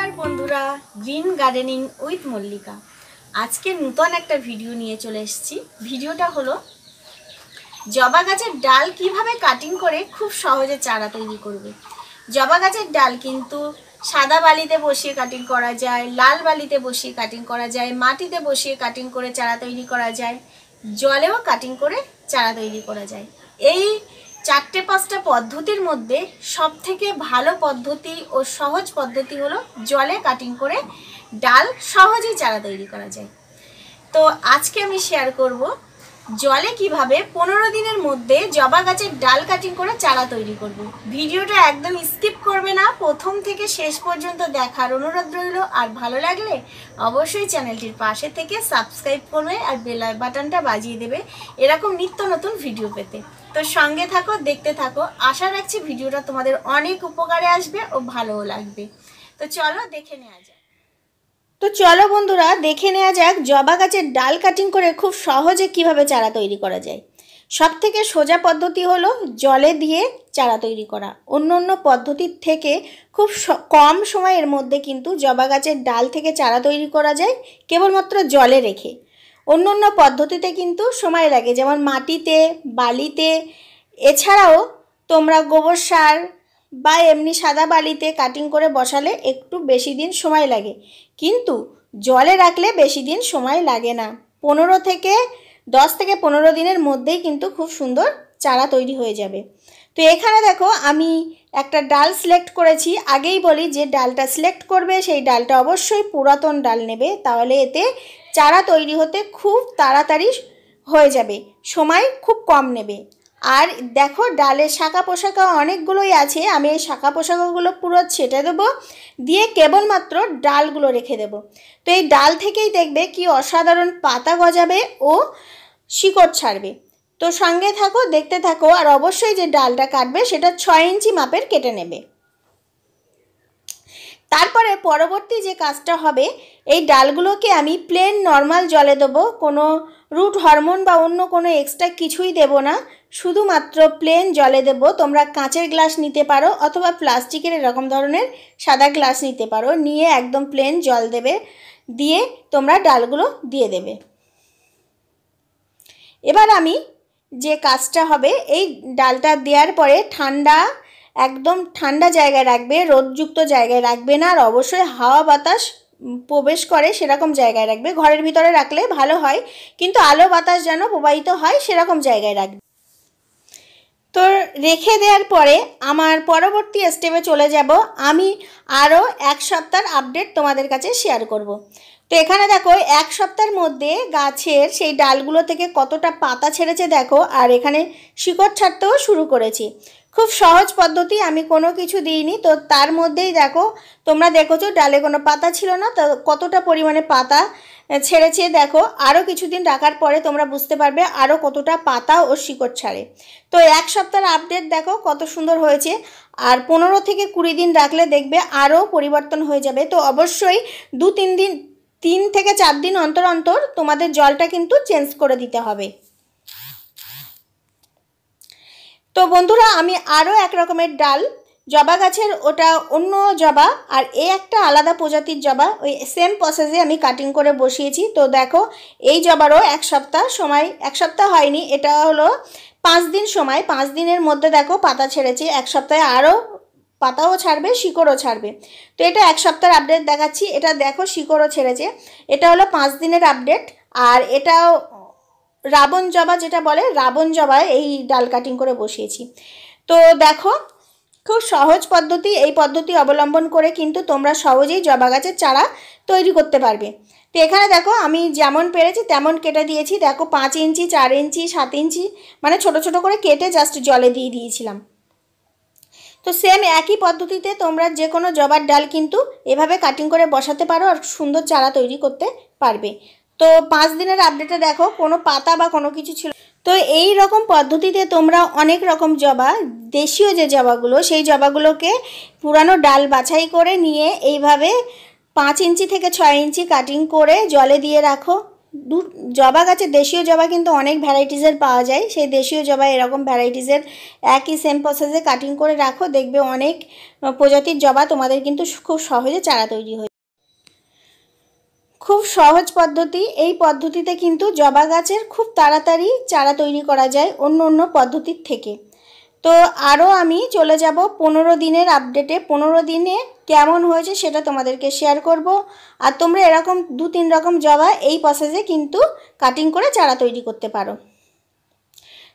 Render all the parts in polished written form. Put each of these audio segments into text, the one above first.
नमस्कार बंधुरा green gardening with मल्लिका आज के नूतन एक भिडियो निये चले एसेछि। भिडियोटा हलो जबा गाछेर डाल किभाबे काटिंग करे खूब सहजे चारा तैरी करबे। जबा गाछेर डाल किन्तु सादा बालिते बसिए काटिंग करा जाए, लाल बालिते बसिए काटिंग करा जाए, माटिते बसिए काटिंग करे चारा तैरी करा जाए, जलेও काटिंग करे चारा तैरी करा जाए। এই चारटे पाँचटा पद्धतिर मध्य सबथेके भालो पद्धति और सहज पद्धति हलो जले काटिंग करे डाल सहजेई चारा तैरी करा जाए। तो आज के आमी शेयर करब जले किभाबे 15 दिनेर मध्य जबा गाछेर डाल काटिंग करे चारा तैरी करब। भिडियोटा एकदम स्किप करबे ना, प्रथम थेके शेष पर्यन्त देखार अनुरोध रइल। और भालो लागले अवश्यई चैनलटिर पाशे थेके सबस्क्राइब करबे और बेल बाटनटा बाजिए देबे एरकम नित्य नतुन भिडियो पेते। तो संगे थाको, देखते थाको। आशा राखछि भिडियोटा तोमादेर अनेक उपकारे आसबे और भालोও लागबे। तो चलो देखे नेওয়া যাক। तो चलो बंधुरा देखे नेওয়া যাক जबा गाছের डाल काटिंग करे खूब सहजे किभाबे चारा तैरी करा जाए। सबथेके सोजा पद्धति हलो जले दिए चारा तैरी करा। अन्य पद्धतिर थेके खूब कम समयेर मध्य किन्तु जबा गाছের डाल थेके चारा तैरी करा जाए केवलमात्र जले रेखे। अन्य पद्धतिते किन्तु समय लागे, जेमन माटिते बालिते, एछाड़ाओ तोमरा गोबर सार बा एमनी सादा बालिते काटिंग करे बसाले एकटू बेशी दिन समय लागे, किन्तु जले राखले बेशी दिन समय लागे ना। 10 থেকে 15 दिनेर मध्येई किन्तु खूब सुंदर चारा तैरी हये जाबे। तो एखाने देखो आमी একটা ডাল সিলেক্ট করেছি। আগেই বলি যে ডালটা সিলেক্ট করবে সেই ডালটা অবশ্যই পুরাতন ডাল নেবে, তাহলে এতে চারা তৈরি হতে খুব তাড়াতাড়ি হয়ে যাবে, সময় খুব কম নেবে। আর দেখো ডালের শাখা পোশাকা অনেকগুলোই আছে, আমি এই শাখা পোশাকাগুলো পুরো ছেটে দেব, দিয়ে কেবলমাত্র ডালগুলো রেখে দেব। তো এই ডাল থেকেই দেখবে কি অসাধারণ পাতা গজাবে ও শিকড় ছাড়বে। तो संगे थाको, देखते थाको। और अवश्य जे डालटा काटबे सेटा 6 इंची मापेर केटे नेबे। तारपरे परवर्ती जे काजटा होबे এই ডালগুলোকে আমি প্লেন নরমাল জলে দেব, কোনো রুট হরমোন বা অন্য কোনো এক্সট্রা কিছুই দেব না, শুধুমাত্র প্লেন জলে দেব। তোমরা কাঁচের গ্লাস নিতে পারো অথবা প্লাস্টিকের এরকম ধরনের সাদা গ্লাস নিতে পারো, নিয়ে একদম প্লেন জল দেবে, দিয়ে তোমরা ডালগুলো দিয়ে দেবে। এবার আমি যে কাজটা হবে এই ডালটা দেওয়ার পরে ঠান্ডা, একদম ঠান্ডা জায়গায় রাখবে, রোদযুক্ত জায়গায় রাখবে না, আর অবশ্যই হাওয়া বাতাস প্রবেশ করে সেরকম জায়গায় রাখবে। ঘরের ভিতরে রাখলে ভালো হয়, কিন্তু আলো বাতাস যেন প্রবাহিত হয় সেরকম জায়গায় রাখবে। তো রেখে দেওয়ার পরে আমার পরবর্তী স্টেপে চলে যাব। আমি আরও 1 সপ্তাহের আপডেট তোমাদের কাছে শেয়ার করব। তো এখানে দেখো 1 সপ্তাহের মধ্যে গাছের সেই ডালগুলো থেকে কতটা পাতা ছেড়েছে দেখো, আর এখানে শিকড় ছাড়তেও শুরু করেছি। খুব সহজ পদ্ধতি, আমি কোনো কিছু দিইনি। তো তার মধ্যেই দেখো তোমরা দেখেছো ডালে কোনো পাতা ছিল না, তো কতটা পরিমাণে পাতা ছেড়েছে দেখো। আরও কিছুদিন রাখার পরে তোমরা বুঝতে পারবে আরও কতটা পাতা ও শিকড় ছাড়ে। তো 1 সপ্তাহের আপডেট দেখো কত সুন্দর হয়েছে। আর 15 থেকে 20 দিন রাখলে দেখবে আরও পরিবর্তন হয়ে যাবে। তো অবশ্যই 3 থেকে 4 দিন অন্তর অন্তর তোমাদের জলটা কিন্তু চেঞ্জ করে দিতে হবে। তো বন্ধুরা আমি আরও এক রকমের ডাল, জবা গাছের ওটা অন্য জবা আর এই একটা আলাদা প্রজাতির জবা, ওই সেম প্রসেসে আমি কাটিং করে বসিয়েছি। তো দেখো এই জবারও 1 সপ্তাহ সময়, 1 সপ্তাহ হয়নি, এটা হলো 5 দিন সময়। 5 দিনের মধ্যে দেখো পাতা ছেড়েছে, 1 সপ্তাহে আরও পাতাও ছাড়বে, শিকড়ও ছাড়বে। তো এটা 1 সপ্তাহের আপডেট দেখাচ্ছি। এটা দেখো শিকড়ও ছেড়েছে, এটা হলো 5 দিনের আপডেট। আর এটাও রাবণ জবা যেটা বলে, রাবণ জবায় এই ডাল কাটিং করে বসিয়েছি। তো দেখো খুব সহজ পদ্ধতি, এই পদ্ধতি অবলম্বন করে কিন্তু তোমরা সহজেই জবা গাছের চারা তৈরি করতে পারবে। তো এখানে দেখো আমি যেমন পেরেছি তেমন কেটে দিয়েছি। দেখো 5 ইঞ্চি, 4 ইঞ্চি, 7 ইঞ্চি মানে ছোট ছোট করে কেটে জাস্ট জলে দিয়ে দিয়েছিলাম। তো সেম একই পদ্ধতিতে তোমরা যে কোনো জবার ডাল কিন্তু এভাবে কাটিং করে বসাতে পারো আর সুন্দর চারা তৈরি করতে পারবে। তো 5 দিনের আপডেটে দেখো কোনো পাতা বা কোনো কিছু ছিল। তো এই রকম পদ্ধতিতে তোমরা অনেক রকম জবা, দেশীয় যে জবাগুলো সেই জবাগুলোকে পুরানো ডাল বাছাই করে নিয়ে এইভাবে 5 ইঞ্চি থেকে 6 ইঞ্চি কাটিং করে জলে দিয়ে রাখো। জবা গাছের দেশীয় জবা কিন্তু অনেক ভ্যারাইটিসের পাওয়া যায়। সেই দেশীয় জবা এরকম ভ্যারাইটিসের একই সেম প্রসেসে কাটিং করে রাখো, দেখবে অনেক প্রজাতির জবা তোমাদের কিন্তু খুব সহজে চারা তৈরি হয়। খুব সহজ পদ্ধতি, এই পদ্ধতিতে কিন্তু জবা গাছের খুব তাড়াতাড়ি চারা তৈরি করা যায় অন্য পদ্ধতির থেকে। তো আরও আমি চলে যাব 15 দিনের আপডেটে। 15 দিনে কেমন হয়েছে সেটা তোমাদেরকে শেয়ার করব। আর তোমরা এরকম 2-3 রকম জবা এই প্রসেসে কিন্তু কাটিং করে চারা তৈরি করতে পারো।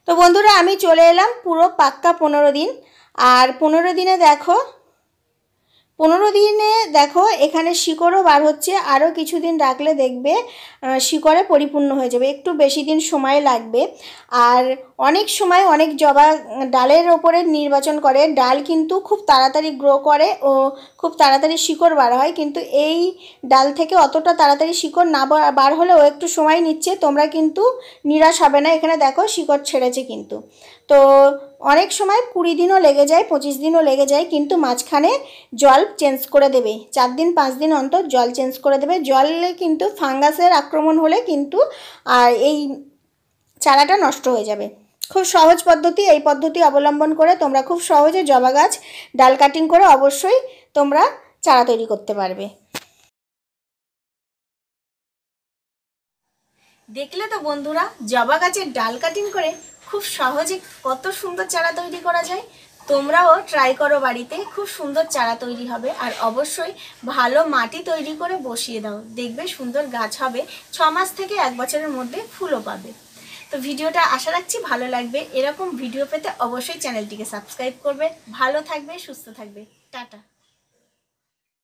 তো বন্ধুরা আমি চলে এলাম পুরো পাক্কা 15 দিন। আর 15 দিনে দেখো 15 দিনে দেখো এখানে শিকড়ও বার হচ্ছে। আরও কিছুদিন রাখলে দেখবে শিকড়ে পরিপূর্ণ হয়ে যাবে, একটু বেশি দিন সময় লাগবে। আর অনেক সময় অনেক জবা ডালের ওপরে নির্বাচন করে, ডাল কিন্তু খুব তাড়াতাড়ি গ্রো করে ও খুব তাড়াতাড়ি শিকড় বার হয়, কিন্তু এই ডাল থেকে অতটা তাড়াতাড়ি শিকড় না বার হলেও একটু সময় নিচ্ছে। তোমরা কিন্তু নিরাশ হবে না, এখানে দেখো শিকড় ছেড়েছে কিন্তু। তো অনেক সময় 20 দিনও লেগে যায়, 25 দিনও লেগে যায়, কিন্তু মাঝখানে জল চেঞ্জ করে দেবে, 4 দিন 5 দিন অন্তর জল চেঞ্জ করে দেবে। জলে কিন্তু ফাঙ্গাসের আক্রমণ হলে কিন্তু আর এই চারাটা নষ্ট হয়ে যাবে। খুব সহজ পদ্ধতি, এই পদ্ধতি অবলম্বন করে তোমরা খুব সহজে জবা গাছ ডাল কাটিং করে অবশ্যই তোমরা চারা তৈরি করতে পারবে। দেখলে তো বন্ধুরা, জবা গাছের ডাল কাটিং করে খুব সহজে কত সুন্দর চারা তৈরি করা যায়। তোমরাও ট্রাই করো বাড়িতে, খুব সুন্দর চারা তৈরি হবে। আর অবশ্যই ভালো মাটি তৈরি করে বসিয়ে দাও, দেখবে সুন্দর গাছ হবে। 6 মাস থেকে 1 বছরের মধ্যে ফুলও পাবে। তো ভিডিওটা আশা রাখছি ভালো লাগবে। এরকম ভিডিও পেতে অবশ্যই চ্যানেলটিকে সাবস্ক্রাইব করবে। ভালো থাকবে, সুস্থ থাকবে, টাটা।